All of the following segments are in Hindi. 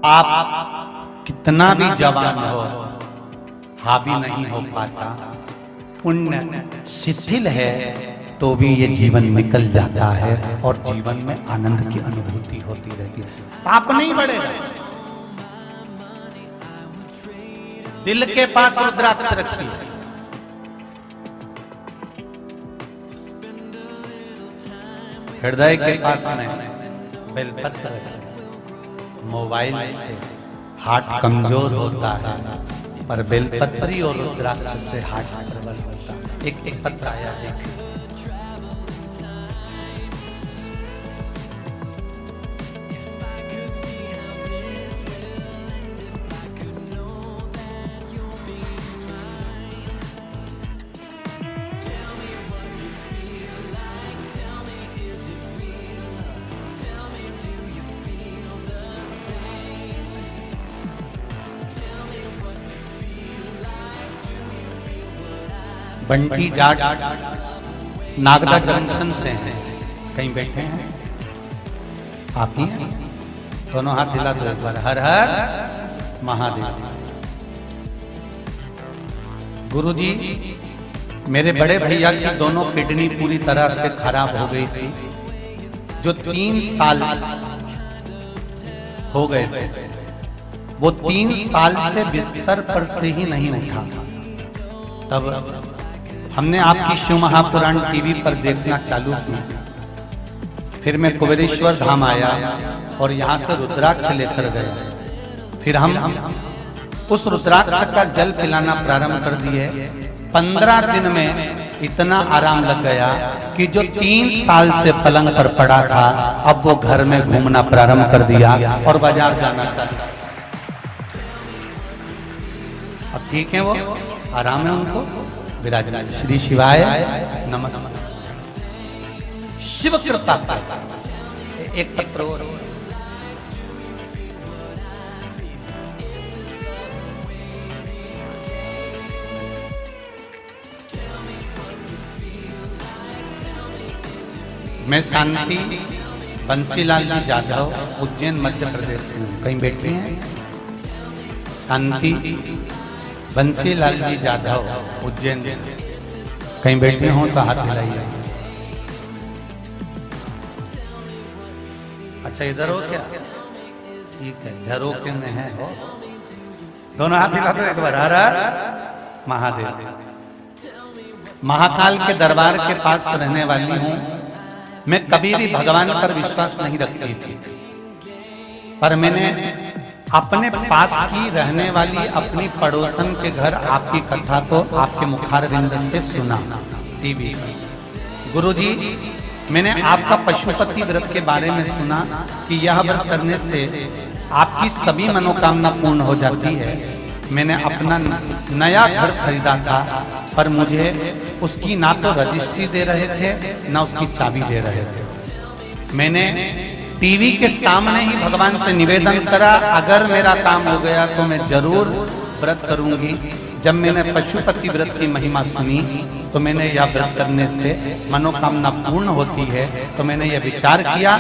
आप कितना भी जवान हो, हावी नहीं हो पाता। पुण्य शिथिल है तो भी ये जीवन निकल जाता है और जीवन में आनंद की अनुभूति होती रहती है। पाप नहीं बढ़ेगा। दिल के पास रुद्राक्ष रखिए, हृदय के पास में बेलपत्र रखिए। मोबाइल से हार्ट कमजोर होता है, पर बेलपत्री और रुद्राक्ष से हार्ट प्रबल होता है। एक पत्र आया है, बंटी जाट नागदा जंक्शन से हैं, कहीं बैठे हैं? आप ही हैं? दोनों हाथ हिला दो एक बार। हर हर महादेव। गुरुजी, मेरे बड़े भैया की दोनों किडनी पूरी तरह से खराब हो गई थी, जो 3 साल हो गए थे। वो 3 साल से बिस्तर पर से ही नहीं उठा। तब हमने आपकी शिव महापुराण टीवी पर देखना चालू की। फिर मैं कुबेरेश्वर धाम आया और यहाँ से रुद्राक्ष लेकर गया। फिर हम उस रुद्राक्ष का जल पिलाना प्रारंभ कर दिए। 15 दिन में इतना आराम लग गया कि जो 3 साल से पलंग पर पड़ा था, अब वो घर में घूमना प्रारंभ कर दिया और बाजार जाना चालू। अब ठीक है, वो आराम है, उनको विराजमान। श्री शिवाय नमस्ते। शिव कृपा। एक पत्र और। मैं शांति बंसीलाल जी जाधव, उज्जैन मध्य प्रदेश में। कहीं बैठे हैं? शांति बंसीलाल जी जाधव, उज्जैन। कहीं बैठे हो तो हाथ हिलाइए। अच्छा, इधर हो क्या? ठीक है, झरोके में है हो। दोनों हाथ हिला दो एक बार। हर हर महादेव। महाकाल के दरबार के पास रहने वाली हूं मैं। कभी भी भगवान पर विश्वास नहीं रखती थी, पर मैंने अपने पास की रहने वाली अपनी पड़ोसन के घर आपकी कथा को आपके मुखारविंद से सुना टीवी पर। गुरुजी, मैंने आपका पशुपति व्रत के बारे में सुना कि यह व्रत करने से आपकी सभी मनोकामना पूर्ण हो जाती है। मैंने अपना नया घर खरीदा था, पर मुझे उसकी ना तो रजिस्ट्री दे रहे थे, ना उसकी चाबी दे रहे थे। मैंने टीवी के सामने ही भगवान से निवेदन करा, अगर मेरा काम हो गया तो मैं जरूर व्रत करूंगी। जब मैंने पशुपति व्रत की महिमा सुनी तो मैंने यह व्रत करने से मनोकामना पूर्ण होती है। तो मैंने यह विचार किया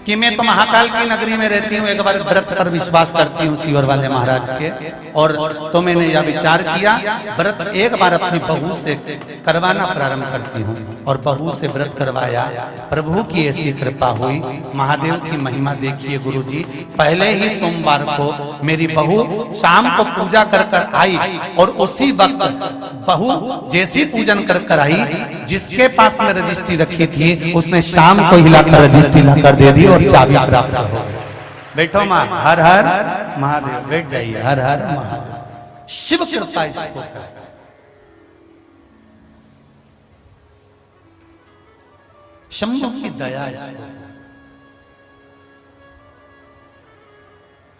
कि मैं तो महाकाल की नगरी में रहती हूँ, एक बार व्रत पर विश्वास करती हूँ शिवर वाले महाराज के। और तो मैंने यह विचार किया, व्रत एक बार अपनी बहू से करवाना प्रारंभ करती हूँ। और बहू से व्रत करवाया। प्रभु की ऐसी कृपा हुई। महादेव की महिमा देखिए गुरुजी। पहले ही सोमवार को मेरी बहू शाम को पूजा कर कर आई, और उसी वक्त बहू जैसी पूजन कर कर आई, जिसके पास में रजिस्ट्री रखी थी उसने शाम को हिलाकर रजिस्ट्री लाकर दे दी और चाबी प्राप्त हो गई। बैठो माँ। हर हर महादेव। बैठ जाइए। हर हर महादेव। शिव कृपा इसको कहते हैं। शंभु की दया इसको।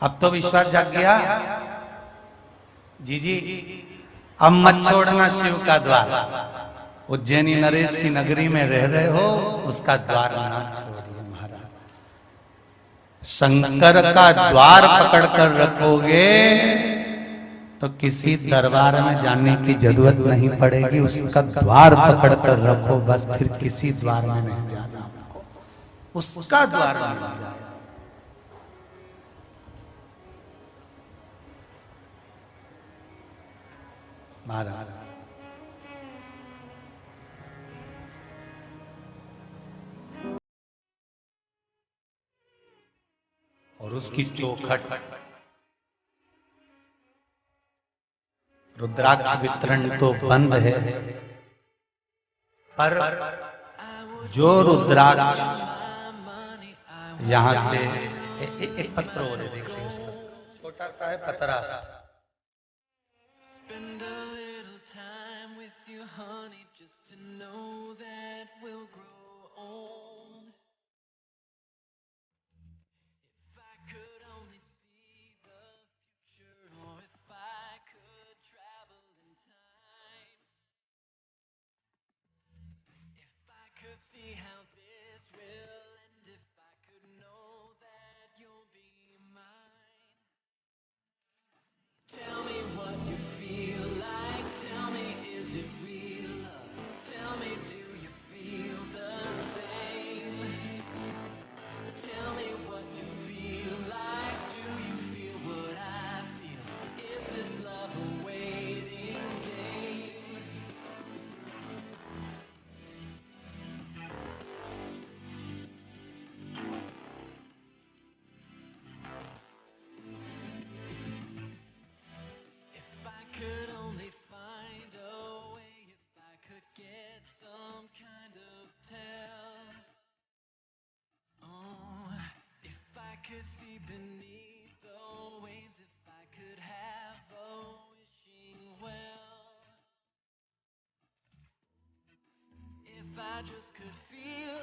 अब तो विश्वास जाग गया जी। अब मत छोड़ना शिव का द्वार। उज्जैनी नरेश की नगरी में रह रहे हो, उसका द्वार ना छोड़िए महाराज। शंकर का द्वार पकड़ कर रखोगे तो किसी दरबार में जाने की जरूरत नहीं पड़ेगी। उसका द्वार पकड़ कर रखो बस, फिर किसी द्वार में नहीं जाना आपको, उसका द्वार मिल जाए। महाराज। और उसकी चौखट रुद्राक्ष वितरण तो बंद है, पर जो रुद्राक्ष यहां से एक पत्र और है, देखिए उसमें छोटा सा है पतरा। Spend a little time with you, honey, just to know that we'll grow old. If I could only see the future, or if I could travel in time, if I could see how this will end, if I could know that you'll be mine. Tell me what you feel like, tell me, is it real love? Tell me, do you feel the same? Tell me what you feel like, do you feel what I feel? Is this love a waiting game? If I could only find a way, if I could get some kind of tell. Oh, if I could see beneath the waves, if I could have a wishing well. If I just could feel